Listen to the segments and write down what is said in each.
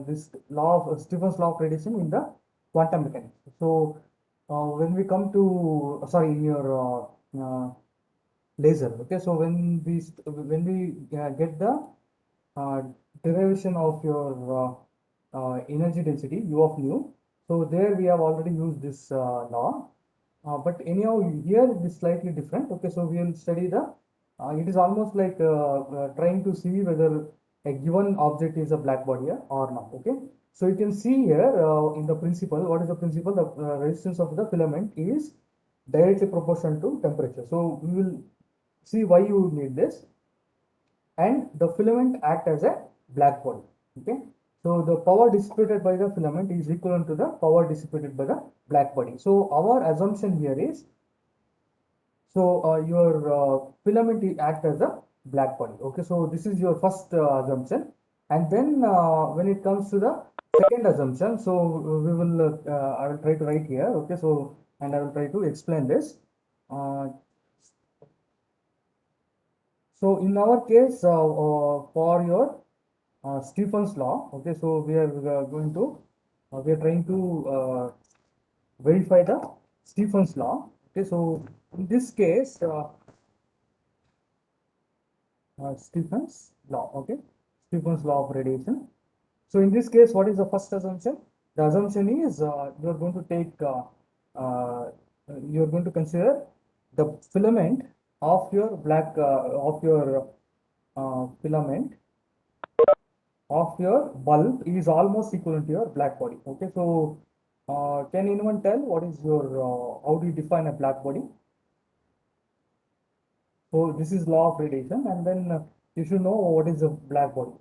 this law of Stefan's law of radiation in the quantum mechanics. So when we come to sorry in your laser, okay, so when we get the uh, derivation of your energy density u of nu, so there we have already used this law, but anyhow here it is slightly different. Okay, so we will study the it is almost like trying to see whether a given object is a black body or not. Okay, so you can see here in the principle, what is the principle? The resistance of the filament is directly proportional to temperature. So we will see why you need this, and the filament act as a black body. Okay, so the power dissipated by the filament is equivalent to the power dissipated by the black body. So our assumption here is, so your filament act as a black body. Okay, so this is your first assumption, and then when it comes to the second assumption, so we will I will try to write here. Okay, so and I will try to explain this. uh, so in our case, for your Stephen's law, okay, so we are going to we are trying to verify the Stephen's law. Okay, so in this case, Stephen's law. Okay, Stephen's law of radiation. So in this case, what is the first assumption? The assumption is you are going to take uh, you are going to consider the filament of your filament of your bulb is almost equivalent to your black body. Okay, so can anyone tell what is your how do you define a black body? So this is law of radiation, and then you should know what is a black body.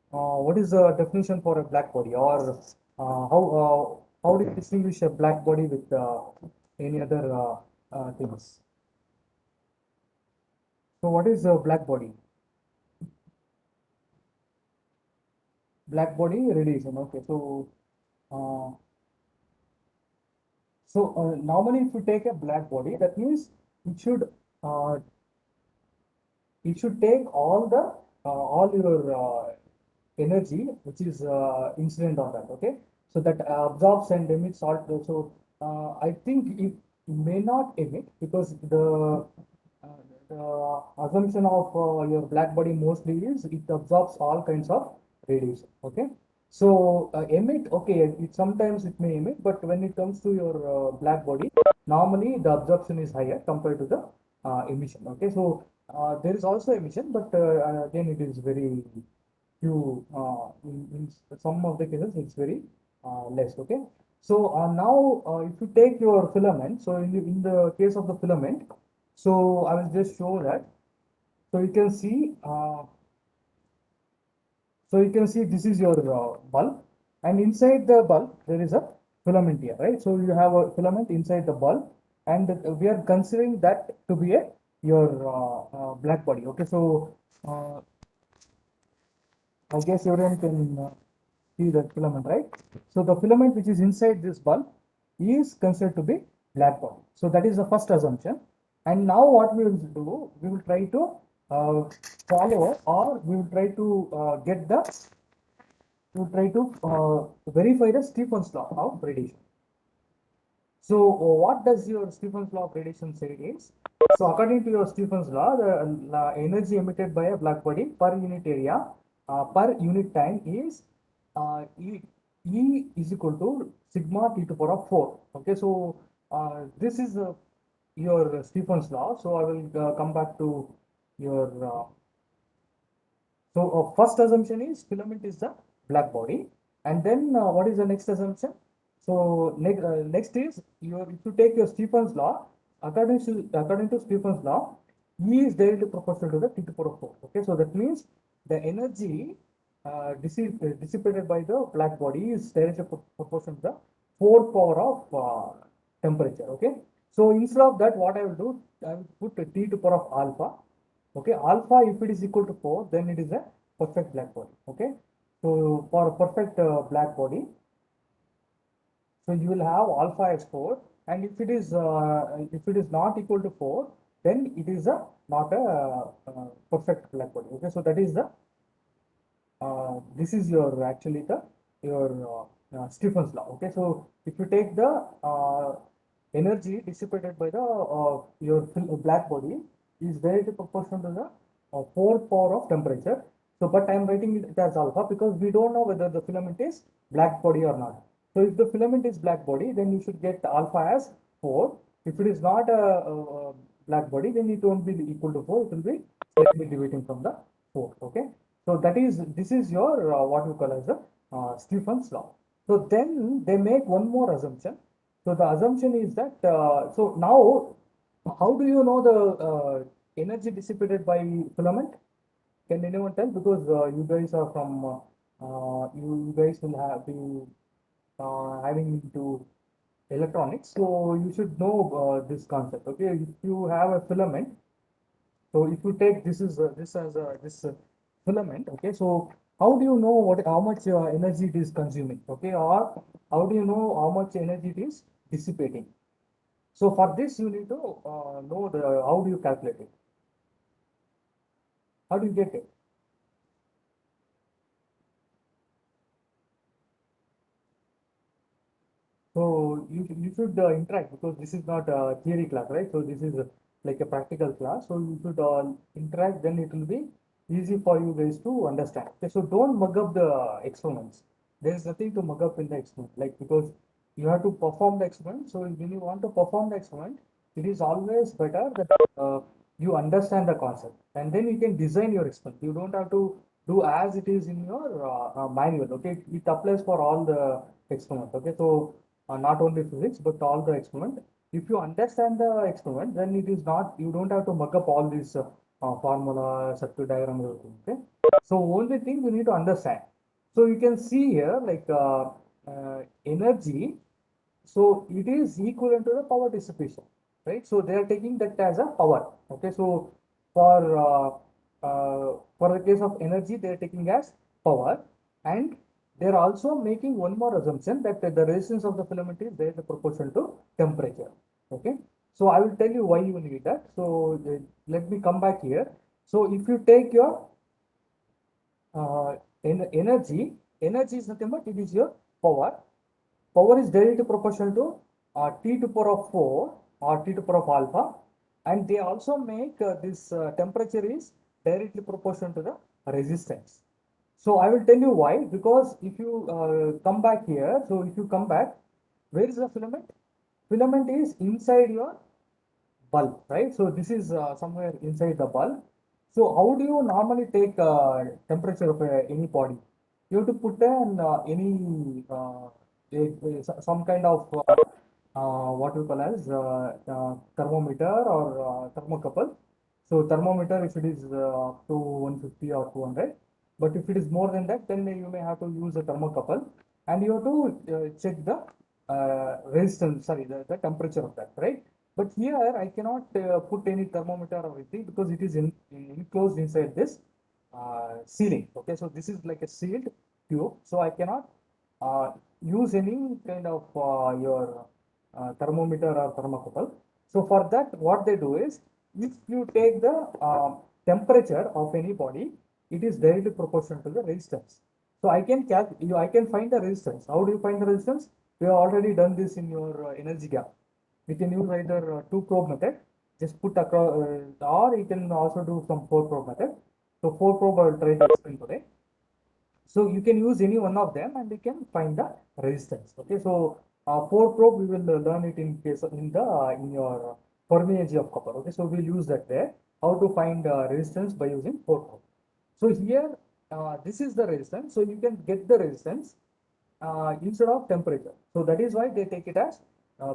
What is the definition for a black body, or how do you distinguish a black body with any other things? So what is a black body? Black body radiation. Okay, so uh, normally if you take a black body, that means it should uh, it should take all your energy which is incident on that. Okay, so that absorbs and emits all. So I think it may not emit because the assumption of your black body mostly is it absorbs all kinds of radiation. Okay, so emit, okay, it sometimes it may emit, but when it comes to your black body, normally the absorption is higher compared to the emission. Okay, so there is also emission, but again it is very few. In some of the cases it's very less. Okay, so now if you take your filament, so in the case of the filament, so I will just show that. So you can see this is your bulb, and inside the bulb there is a filament here, right? So you have a filament inside the bulb, and we are considering that to be a your black body. Okay, so I guess everyone can see the filament, right? So the filament which is inside this bulb is considered to be black body. So that is the first assumption. And now what we will do, we will try to follow, or we will try to verify the Stephen's law of radiation. So what does your Stephen's law of radiation say is, so according to your Stephen's law, the energy emitted by a black body per unit area per unit time is E is equal to sigma T to power of 4. Okay, so this is your Stephen's law. So I will come back to your first assumption is filament is the black body, and then what is the next assumption? So next is your, if you take your Stephen's law, according to Stephen's law, E is directly proportional to the T to the power of 4. Okay, so that means the energy dissipated by the black body is directly proportional to the 4th power of temperature. Okay, so instead of that, what I will do, I will put a T to the power of alpha. Okay, alpha, if it is equal to 4, then it is a perfect black body. Okay, so for a perfect black body, so you will have alpha as 4, and if it is not equal to 4, then it is a not a perfect black body. Okay, so that is the this is your actually the your Stephen's law. Okay, so if you take the energy dissipated by the your black body is directly proportional to the fourth power of temperature. So, but I am writing it as alpha because we don't know whether the filament is black body or not. So, if the filament is black body, then you should get alpha as 4. If it is not a black body, then it won't be equal to 4. It will be slightly deviating from the 4. Okay. So that is this is your what you call as the Stephen's law. So then they make one more assumption. So the assumption is that so now how do you know the energy dissipated by filament? Can anyone tell? Because you guys are from you guys will have be having into electronics, so you should know this concept. Okay, if you have a filament, so if you take this is this as this filament, okay, so how do you know what how much energy it is consuming, okay, or how do you know how much energy it is dissipating? So for this you need to know the how do you calculate it? How do you get it? So you should interact because this is not a theory class, right? So this is like a practical class. So you should interact, then it will be easy for you guys to understand. Okay, so don't mug up the experiments. There is nothing to mug up in the experiment, like because you have to perform the experiment. So when you want to perform the experiment, it is always better that you understand the concept and then you can design your experiment. You don't have to do as it is in your manual. Okay, it applies for all the experiments. Okay, so not only physics but all the experiment. If you understand the experiment, then it is not you don't have to mug up all these formula, circuit diagram, everything. Okay, so only thing you need to understand. So you can see here like energy. So it is equivalent to the power dissipation, right? So they are taking that as a power. Okay, so for the case of energy, they are taking as power, and they are also making one more assumption that the resistance of the filament is there the proportion to temperature. Okay, so I will tell you why you need that. So let me come back here. So if you take your uh, energy, energy is nothing but it is your power. Power is directly proportional to T to power of 4 or T to power of alpha, and they also make this temperature is directly proportional to the resistance. So I will tell you why, because if you come back here, so if you come back, where is the filament? Filament is inside your bulb, right? So this is somewhere inside the bulb. So how do you normally take temperature of any body? You have to put an any some kind of what we call as thermometer or thermocouple. So thermometer if it is up to 150 or 200, but if it is more than that, then you may have to use a thermocouple, and you have to check the resistance, sorry, the temperature of that, right? But here I cannot put any thermometer or anything because it is enclosed inside this sealing. Okay, so this is like a sealed tube, so I cannot use any kind of your thermometer or thermocouple. So for that, what they do is, if you take the temperature of any body, it is directly proportional to the resistance. So I can find the resistance. How do you find the resistance? We have already done this in your energy gap. We can use either two probe method, just put across, or you can also do some four probe method. So four probe I will try to explain today. So you can use any one of them and you can find the resistance. Okay, so four probe we will learn it in case of, in your Fermi energy of copper. Okay, so we'll use that there. How to find resistance by using four probe. So here this is the resistance. So you can get the resistance instead of temperature. So that is why they take it as uh,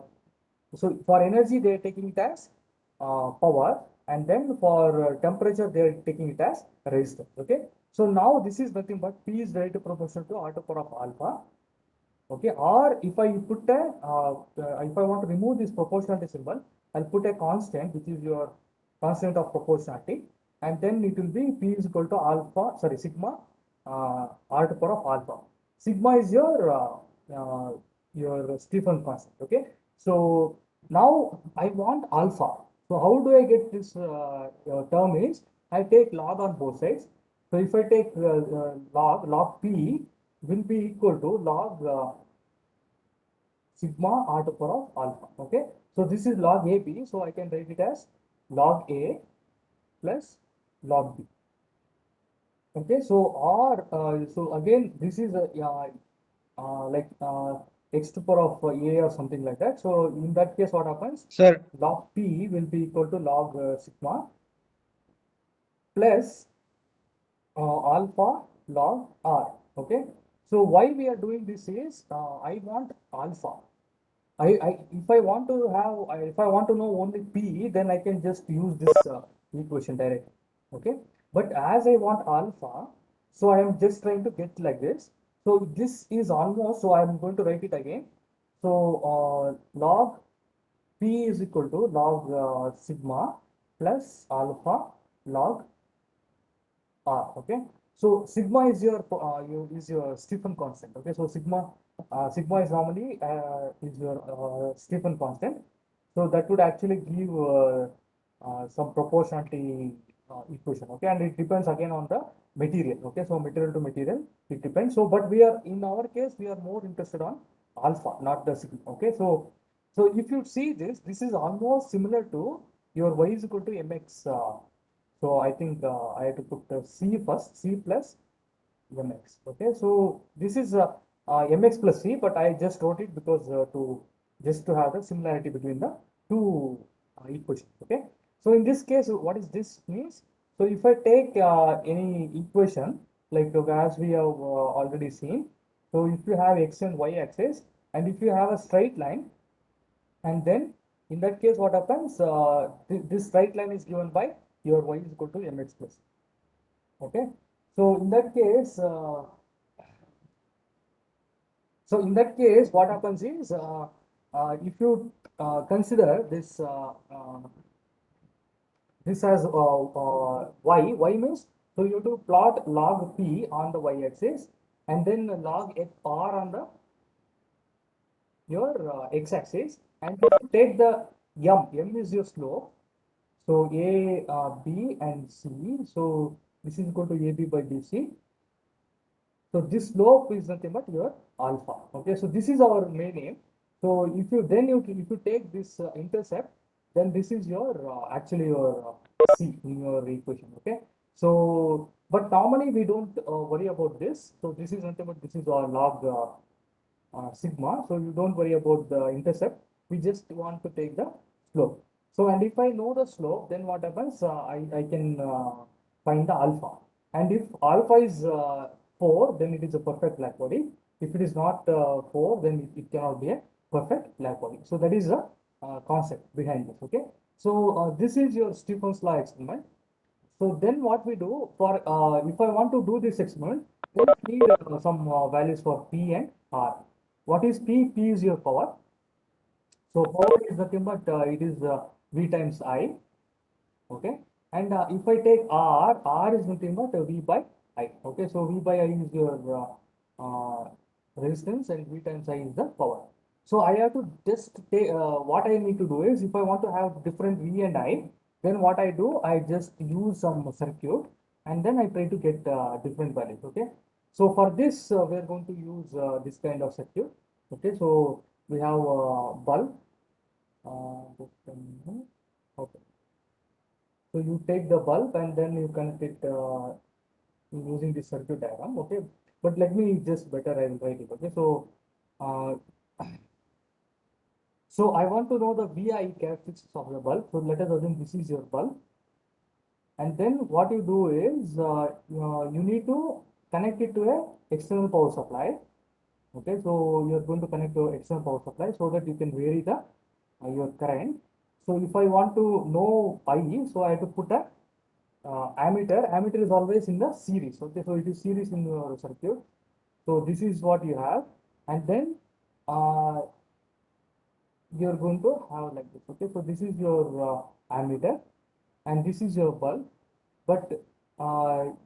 so for energy they are taking it as power, and then for temperature they are taking it as resistance. Okay, so now this is nothing but P is directly proportional to R to power of alpha. Okay, or if I put a if I want to remove this proportionality symbol, I'll put a constant which is your constant of proportionality, and then it will be P is equal to alpha, sorry, sigma R to power of alpha. Sigma is your Stephen constant. Okay, so now I want alpha. So how do I get this term is I take log on both sides. So if I take log P, will be equal to log sigma r to the power of alpha. Okay, so this is log AB, so I can write it as log A plus log B. Okay, so R, so again, this is a like x to the power of A or something like that. So in that case, what happens? Sir, Log P will be equal to log sigma plus alpha log R. Okay, so why we are doing this is I want alpha. If I want to have, if I want to know only P, then I can just use this equation directly. Okay, but as I want alpha, so I am just trying to get like this. So this is almost, so I am going to write it again. So log P is equal to log sigma plus alpha log R. Okay, so sigma is your Stephen constant. Okay, so sigma is normally is your Stephen constant. So that would actually give some proportionality equation. Okay, and it depends again on the material. Okay, so material to material it depends. So but we are in our case we are more interested on alpha, not the sigma. Okay, so if you see this, this is almost similar to your y is equal to mx. So I think I have to put C first, C plus mx. Okay, so this is mx plus c, but I just wrote it because to just to have the similarity between the two equations. Okay, so in this case, what is this means? So if I take any equation like as we have already seen, so if you have x and y axis, and if you have a straight line, and then in that case, what happens? This straight line is given by your y is equal to mx plus. Okay, so in that case. What happens is, if you consider this as y means, so you have to plot log p on the y-axis and then log r on the your x-axis, and if you take the m is your slope, so a, b and c, so this is equal to ab by bc. So this slope is nothing but your alpha. Okay, so this is our main aim. So if you take this intercept, then this is your actually your c in your equation. Okay, so but normally we don't worry about this. So this is nothing but this is our log sigma. So you don't worry about the intercept. We just want to take the slope. So and if I know the slope, then what happens? I can find the alpha. And if alpha is 4, then it is a perfect black body. If it is not 4, then it cannot be a perfect black body. So that is the concept behind this. Okay. So this is your Stephen's law experiment. So then what we do for if I want to do this experiment, then we need some values for P and R. What is P? P is your power. So power is nothing but it is V times I. Okay. And if I take R, R is nothing but V by I. Okay. So V by I is your resistance and V times I is the power. So I have to just take what I need to do is if I want to have different V and I, then what I do, I just use some circuit and then I try to get different values. Okay. So for this, we are going to use this kind of circuit. Okay. So we have bulb. Okay. So you take the bulb and then you connect it using the circuit diagram. Okay, but let me just better I will write it. Okay, so uh, so I want to know the VI characteristics of the bulb. So let us assume this is your bulb, and then what you do is you need to connect it to a external power supply. Okay, so you're going to connect your external power supply so that you can vary the your current. So if I want to know I, so I have to put a ammeter. Ammeter is always in the series. Okay, so it is series in your circuit. So this is what you have, and then uh, you're going to have like this. Okay, so this is your ammeter, and this is your bulb. But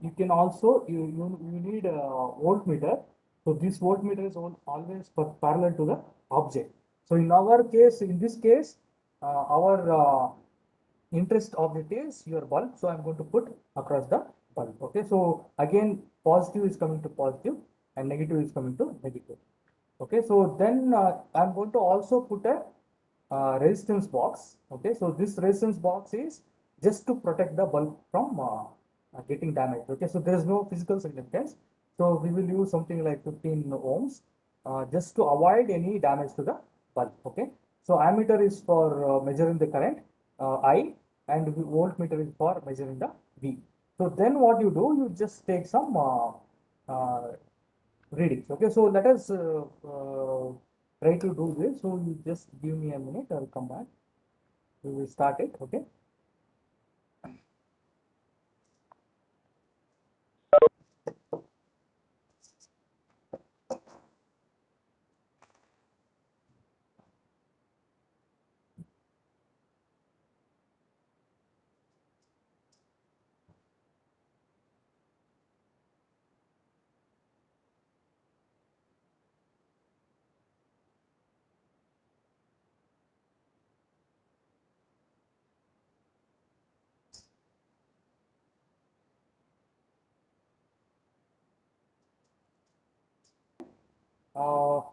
you can also you need a voltmeter. So this voltmeter is always parallel to the object. So in our case, in this case, our interest of it is your bulb. So I'm going to put across the bulb. Okay, so again positive is coming to positive and negative is coming to negative. Okay, so then I'm going to also put a resistance box. Okay, so this resistance box is just to protect the bulb from getting damaged. Okay, so there is no physical significance. So we will use something like 15 ohms just to avoid any damage to the bulb. Okay, so ammeter is for measuring the current I, and the voltmeter is for measuring the V. So then what you do, you just take some uh, readings. Okay, so let us try to do this. So you just give me a minute, I'll come back. We will start it. Okay.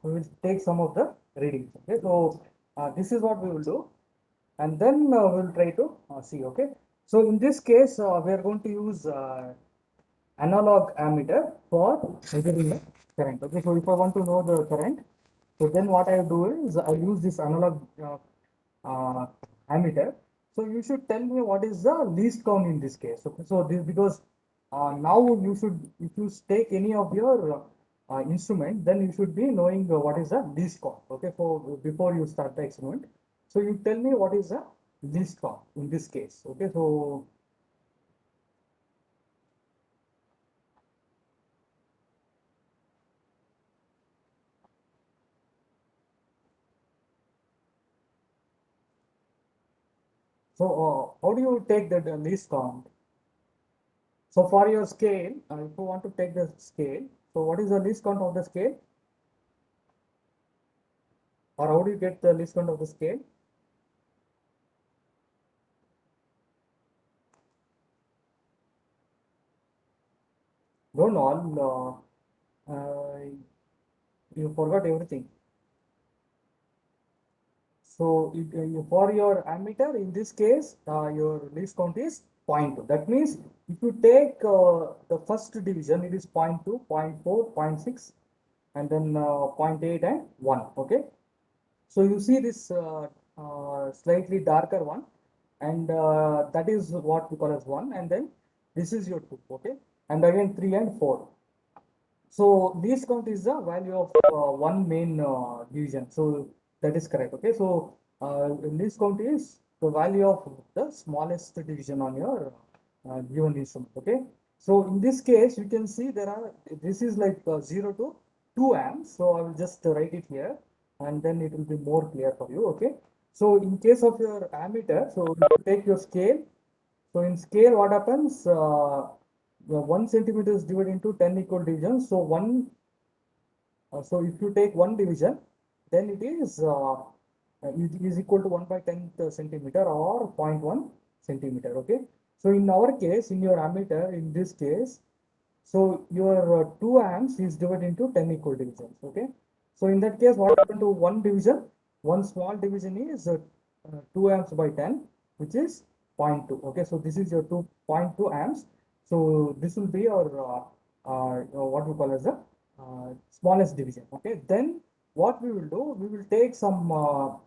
We will take some of the readings. Okay, so this is what we will do, and then we will try to see. Okay, so in this case, we are going to use analog ammeter for measuring the current. Okay, so if I want to know the current, so then what I do is I use this analog uh, ammeter. So you should tell me what is the least count in this case. Okay, so this because now you should, if you take any of your instrument, then you should be knowing what is the least count. Okay, so before you start the experiment, so you tell me what is the least count in this case. Okay, so how do you take that least count? So for your scale, if you want to take the scale, so what is the least count of the scale, or how do you get the least count of the scale? No, no, you forgot everything. So for your ammeter, in this case, your least count is zero point 0.2. That means if you take the first division, it is 0 0.2, 0 0.4, 0 0.6, and then 0 0.8 and 1. Okay. So you see this slightly darker one, and that is what we call as 1, and then this is your 2. Okay. And again 3 and 4. So least count is the value of one main division. So that is correct. Okay. So least count is the value of the smallest division on your given instrument. Okay. So in this case, you can see there are, this is like 0 to 2 amps. So I will just write it here, and then it will be more clear for you. Okay. So in case of your ammeter, so you take your scale. So in scale, what happens? 1 centimeter is divided into 10 equal divisions. So so if you take one division, then it is equal to 1 by 10 centimeter or zero point 0.1 centimeter. Okay. So in our case, in your ammeter, in this case, so your 2 amps is divided into 10 equal divisions. Okay. So in that case, what happened to one division? One small division is 2 amps by 10, which is zero point 0.2. Okay. So this is your 2.2 amps. So this will be our what we call as the smallest division. Okay. Then what we will do? We will take some of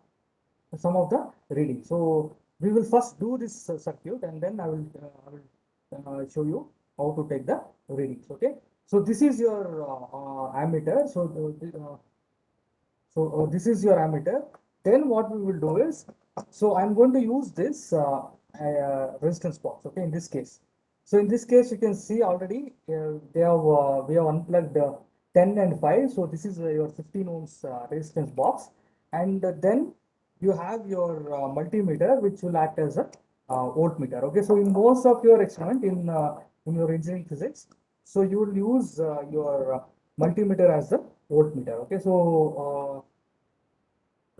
the reading. So we will first do this circuit, and then I will show you how to take the readings. Okay. So this is your ammeter. So this is your ammeter. Then what we will do is, so I'm going to use this resistance box. Okay, in this case. So in this case, you can see already we have unplugged 10 and 5. So this is your 15 ohms resistance box, and then you have your multimeter, which will act as a voltmeter. Okay, so in most of your experiment in your engineering physics, so you will use your multimeter as the voltmeter. Okay, so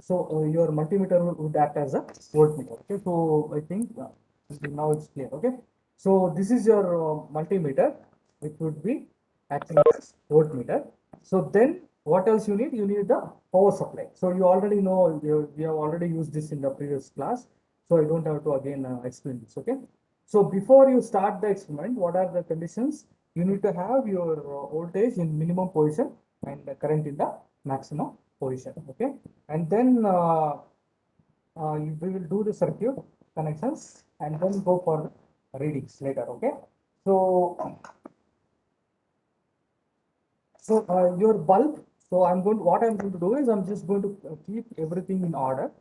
your multimeter would act as a voltmeter. Okay, so I think now it's clear. Okay, so this is your multimeter, which would be acting as voltmeter. So then what else you need? You need the power supply. So you already know, we have already used this in the previous class. So I don't have to again explain this, okay? So before you start the experiment, what are the conditions? You need to have your voltage in minimum position and the current in the maximum position, okay? And then we will do the circuit connections and then go for readings later, okay? So your bulb, what I'm going to do is I'm just going to keep everything in order.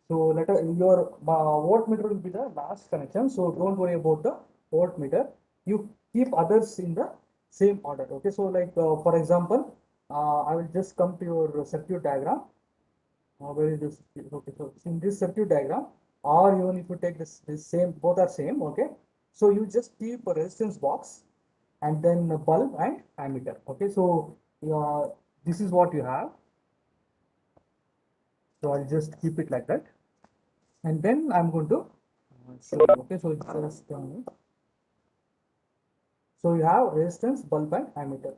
So your voltmeter will be the last connection. So don't worry about the voltmeter. You keep others in the same order. Okay. So like for example, I will just come to your circuit diagram. Where is this? Okay. So in this circuit diagram, or even if you take this same, both are same. Okay. So you just keep a resistance box and then a bulb and ammeter. Okay, so this is what you have. So I'll just keep it like that, and then I'm going to show you. Okay, so so you have resistance, bulb, and ammeter.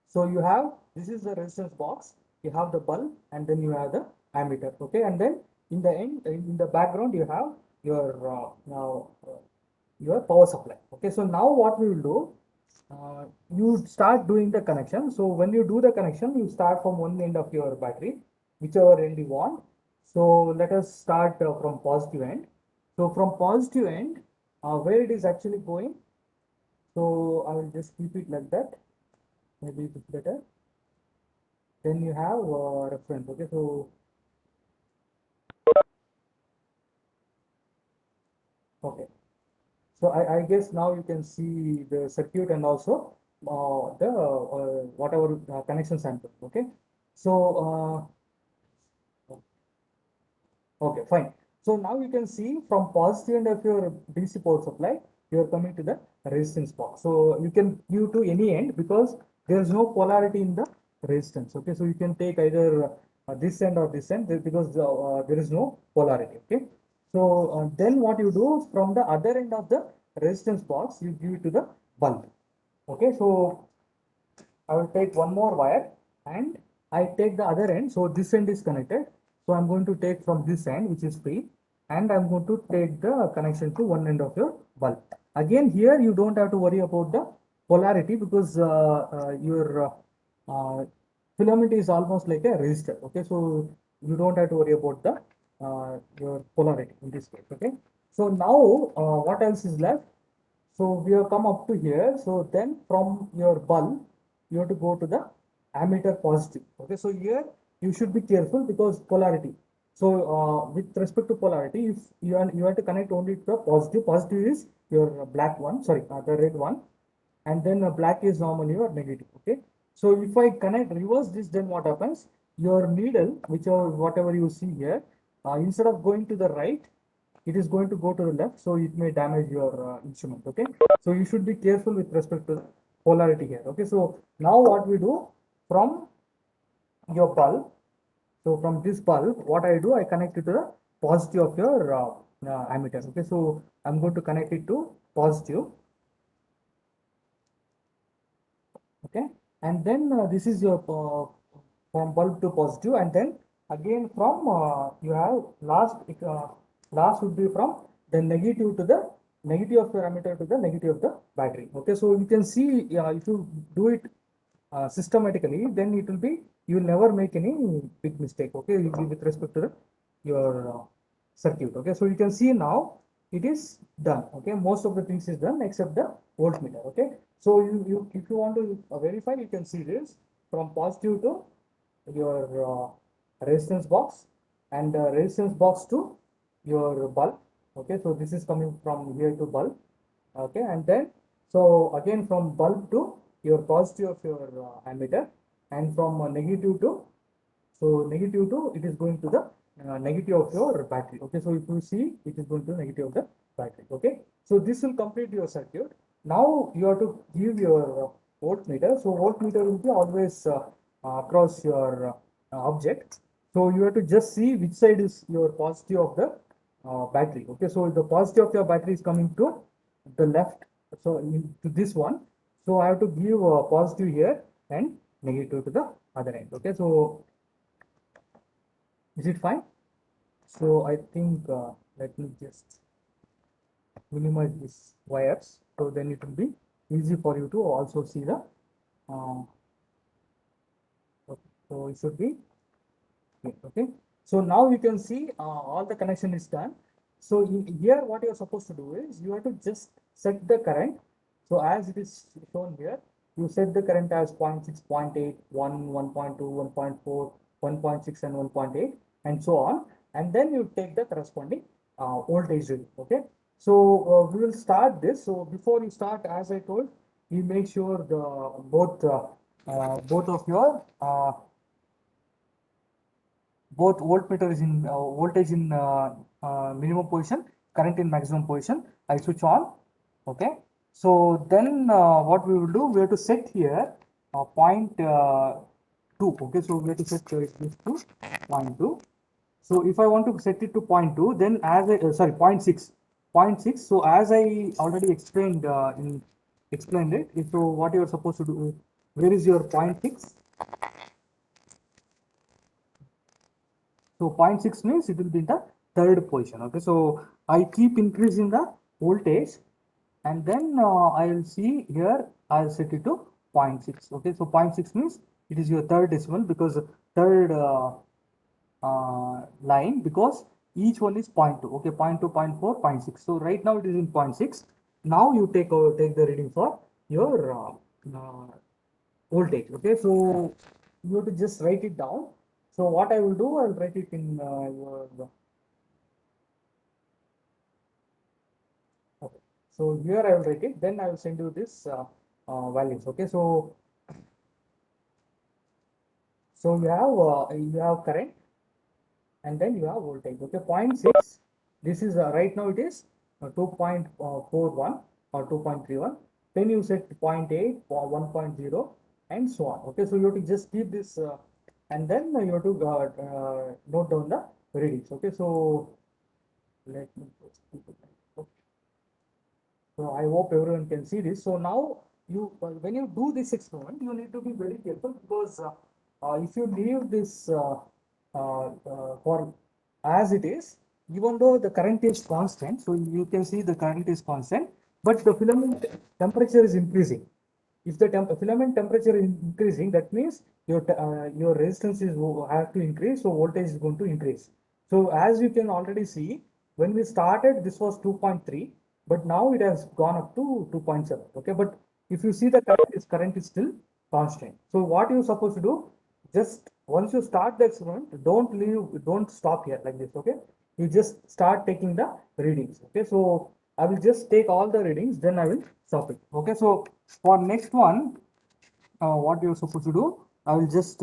So you have, this is the resistance box. You have the bulb, and then you have the ammeter. Okay, and then in the end, in the background, you have your your power supply. Okay, so now what we will do, you start doing the connection. So when you do the connection, you start from one end of your battery, whichever end you want. So let us start from positive end. So from positive end, where it is actually going. So I will just keep it like that. Maybe it's better. Then you have reference. Okay, so okay. So I guess now you can see the circuit and also the whatever connection sample. Okay. So okay, fine. So now you can see from positive end of your DC power supply, you are coming to the resistance box. So you can view to any end because there is no polarity in the resistance. Okay, so you can take either this end or this end because there is no polarity. Okay, so then what you do from the other end of the resistance box, you give it to the bulb. Okay, so I will take one more wire and I take the other end. So this end is connected. So I'm going to take from this end, which is free, and I'm going to take the connection to one end of your bulb. Again, here you don't have to worry about the polarity because your filament is almost like a resistor. Okay, so you don't have to worry about the your polarity in this case. Okay, so now what else is left? So we have come up to here. So then from your bulb, you have to go to the ammeter positive. Okay, so here you should be careful because polarity. So with respect to polarity, if you have to connect only to the positive. Positive is your black one, sorry, the red one, and then black is normally your negative. Okay, so if I connect reverse this, then what happens? Your needle, whichever whatever you see here, instead of going to the right, it is going to go to the left, so it may damage your instrument. Okay, so you should be careful with respect to polarity here. Okay, so now what we do from your bulb, so from this bulb, what I do, I connect it to the positive of your ammeter. Okay, so I'm going to connect it to positive. Okay, and then this is your from bulb to positive, and then again from you have last would be from the negative to the negative of your ammeter to the negative of the battery. Okay, so you can see if you do it systematically, then it will be, you will never make any big mistake. Okay, with respect to your circuit. Okay, so you can see now it is done. Okay, most of the things is done except the voltmeter. Okay, so you if you want to verify, you can see this from positive to your resistance box, and resistance box to your bulb. Okay, so this is coming from here to bulb. Okay, and then so again from bulb to your positive of your ammeter, and from negative to, so negative to, it is going to the negative of your battery. Okay, so if you see, it is going to negative of the battery. Okay, so this will complete your circuit. Now you have to give your voltmeter. So voltmeter will be always across your object. So you have to just see which side is your positive of the battery. Okay, so the positive of your battery is coming to the left, so to this one. So I have to give positive here and negative to the other end. Okay, so is it fine? So I think let me just minimize these wires, so then it will be easy for you to also see the okay. So it should be okay. So now you can see all the connection is done. So here what you are supposed to do is you have to just set the current. So as it is shown here, you set the current as 0.6, 0.8, 1, 1.2, 1.4, 1.6 and 1.8 and so on. And then you take the corresponding voltage reading. Okay. So we will start this. So before you start, as I told, you make sure the both of your both voltmeter is in voltage in minimum position, current in maximum position. I switch on. Okay. So then what we will do, we have to set here point 2. Okay. So we have to set this to point 2. So if I want to set it to point 2, then as I, sorry, point 6, point 6. So as I already explained explained it. So what you are supposed to do, where is your point 6? So 0.6 means it will be in the third position. Okay, so I keep increasing the voltage, and then I will see here I'll set it to zero point 0.6. Okay, so 0.6 means it is your third decimal, because third line, because each one is 0.2. Okay, 0.2, 0.4, 0.6. So right now it is in 0.6. Now you take the reading for your voltage. Okay, so you have to just write it down. So what I will do, I will write it in your okay. So here I will write it. Then I will send you this values. Okay, so you have current, and then you have voltage. Okay, point 0.6. This is right now it is 2.41 or 2.31. Then you set 0.8 or 1.0 and so on. Okay, so you have to just keep this and then you have to note down the readings. Okay, so let me just keep it. Okay. So I hope everyone can see this. So now you, when you do this experiment, you need to be very careful, because if you leave this for as it is, even though the current is constant, so you can see the current is constant, but the filament temperature is increasing. If the filament temperature is increasing, that means your resistance is have to increase, so voltage is going to increase. So as you can already see, when we started, this was 2.3, but now it has gone up to 2.7. Okay, but if you see the current is still constant. So what you're supposed to do, just once you start the experiment, don't stop here like this. Okay, you just start taking the readings. Okay, so I will just take all the readings, then I will stop it. Okay, so for next one, what you're supposed to do, I will just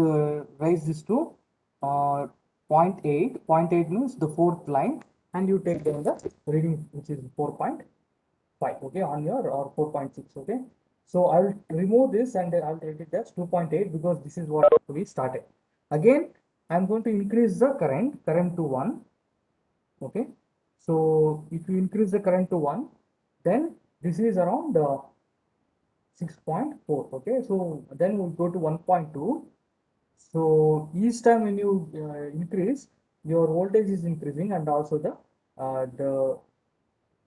raise this to uh, 0.8. 0.8 means the fourth line, and you take down the reading, which is 4.5. Okay, on your, or 4.6. Okay, so I will remove this and I will take it as 2.8, because this is what we started. Again, I'm going to increase the current to 1. Okay, so if you increase the current to 1, then this is around 6.4. Okay, so then we'll go to 1.2. So each time when you increase, your voltage is increasing, and also the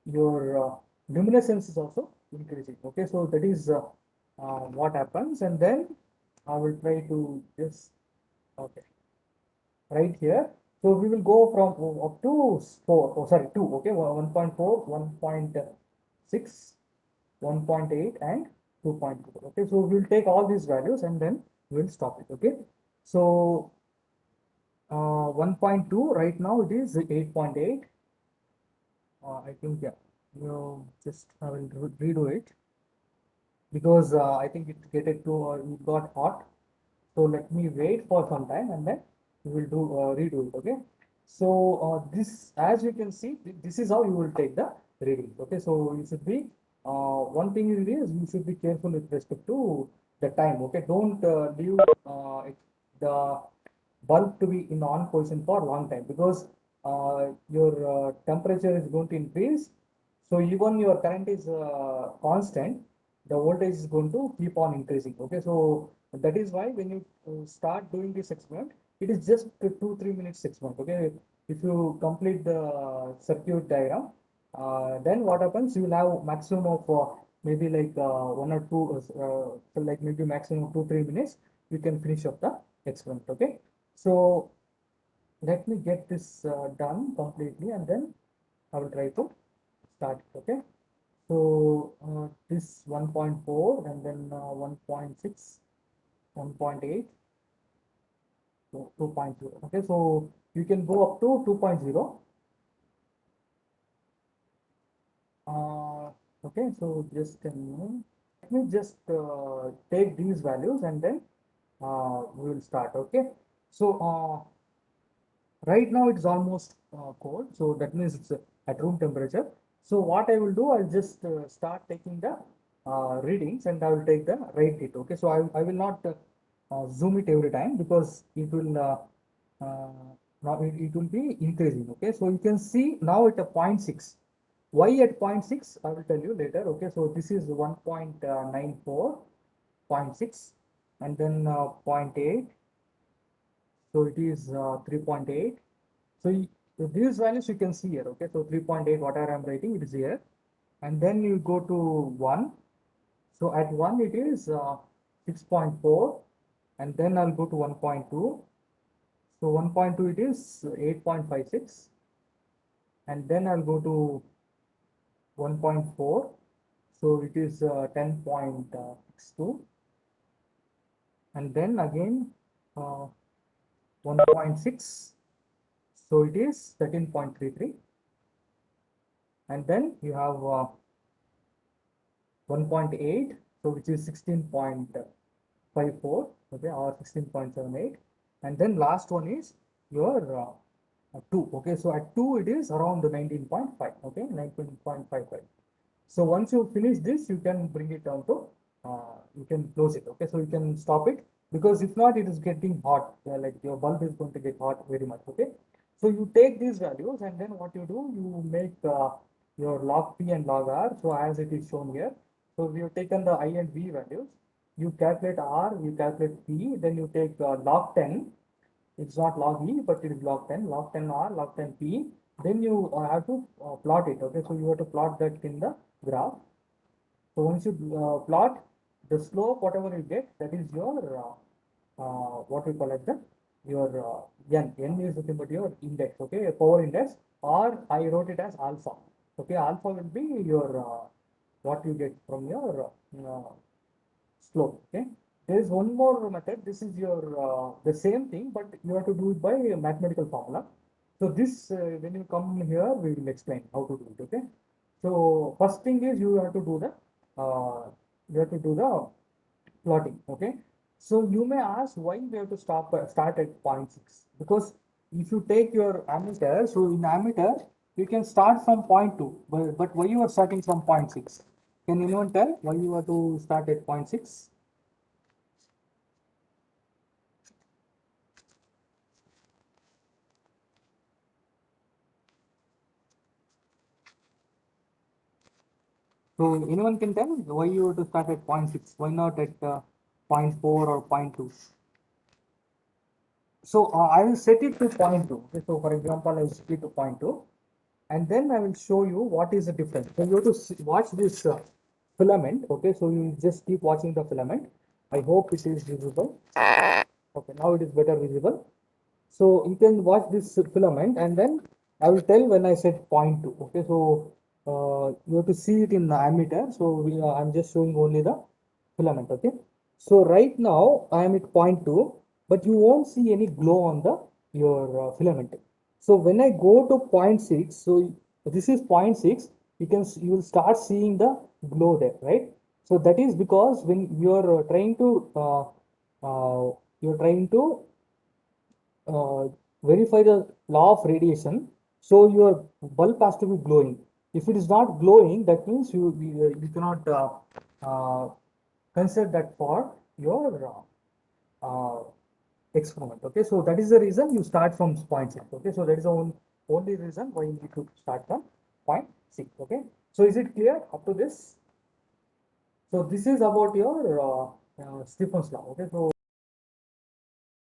your luminescence is also increasing. Okay, so that is what happens, and then I will try to just okay right here. So we will go from up to 4. Oh, sorry, 2. Okay, 1.4, 1.6, 1.8 and 2.2. Okay, so we'll take all these values and then we'll stop it. Okay, so 1.2 right now it is 8.8. I think, yeah, you just I will redo it, because I think it get it to it got hot. So let me wait for some time, and then we will do redo it. Okay, so this, as you can see, this is how you will take the reading. Okay, so you should be one thing is you should be careful with respect to the time. Okay, don't leave the bulb to be in on position for a long time, because your temperature is going to increase. So even your current is constant, the voltage is going to keep on increasing. Okay, so that is why when you start doing this experiment, it is just a 2-3 minutes experiment. Okay, if you complete the circuit diagram, then what happens? You will have maximum of maybe like 1 or 2, so like maybe maximum 2-3 minutes. You can finish up the experiment. Okay, so let me get this done completely, and then I will try to start it. Okay. So this 1.4 and then 1.6, 1.8, so 2.0. Okay, so you can go up to 2.0. Uh, okay, so just a minute. Let me just take these values and then we will start. Okay, so right now it's almost cold, so that means it's at room temperature. So what I will do, I'll just start taking the readings and I will take the rate it. Okay, so I will not zoom it every time because it will now it will be increasing. Okay, so you can see now at a point 0.6. Why at point 0.6? I will tell you later. Okay, so this is 1.94, point 0.6, and then zero point 0.8. So it is 3.8. So these values you can see here. Okay, so 3.8, whatever I'm writing, it is here. And then you go to 1. So at 1 it is 6.4, and then I'll go to 1.2. So 1.2 it is 8.56, and then I'll go to 1.4. So it is 10.62, and then again uh, 1.6. So it is 13.33, and then you have 1.8, so which is 16.54, okay, or 16.78, and then last one is your 2. Okay, so at 2 it is around 19.5. Okay, 19.55. So once you finish this, you can bring it down to you can close it. Okay, so you can stop it, because if not, it is getting hot, like your bulb is going to get hot very much. Okay, so you take these values and then what you do, you make your log P and log R. So as it is shown here, so we have taken the I and V values. You calculate R, you calculate P, then you take log 10. It's not log E, but it is log 10, log 10 R, log 10 P. Then you have to plot it. Okay, so you have to plot that in the graph. So once you plot the slope, whatever you get, that is your what we call as the your n. N is nothing but your index. Okay, a power index, or I wrote it as alpha. Okay, alpha will be your what you get from your slope. Okay, there is one more method. This is your the same thing, but you have to do it by a mathematical formula. So this when you come here, we will explain how to do it. Okay, so first thing is you have to do the you have to do the plotting. Okay, so you may ask why we have to start at point 0.6, because if you take your ammeter, so in ammeter you can start from point 2, but why you are starting from point 0.6? Can anyone tell why you have to start at point 0.6? So anyone can tell why you have to start at point 0.6? Why not at point 0.4 or point 0.2? So I will set it to point 0.2. Okay, so for example, I will set it to point 0.2, and then I will show you what is the difference. So you have to watch this filament. Okay, so you just keep watching the filament. I hope it is visible. Okay, now it is better visible. So you can watch this filament, and then I will tell when I said point 0.2. Okay, so you have to see it in the ammeter. So I'm just showing only the filament. Okay, so right now I am at point 0.2, but you won't see any glow on the your filament. So when I go to point 0.6, so this is point 0.6, you will start seeing the glow there, right? So that is because when you're trying to uh, verify the law of radiation, so your bulb has to be glowing. If it is not glowing, that means you cannot uh, consider that for your experiment. Okay, so that is the reason you start from point 0.6. Okay, so that is the only reason why you need to start from point 0.6. Okay, so is it clear up to this? So this is about your Stephen's law. Okay, so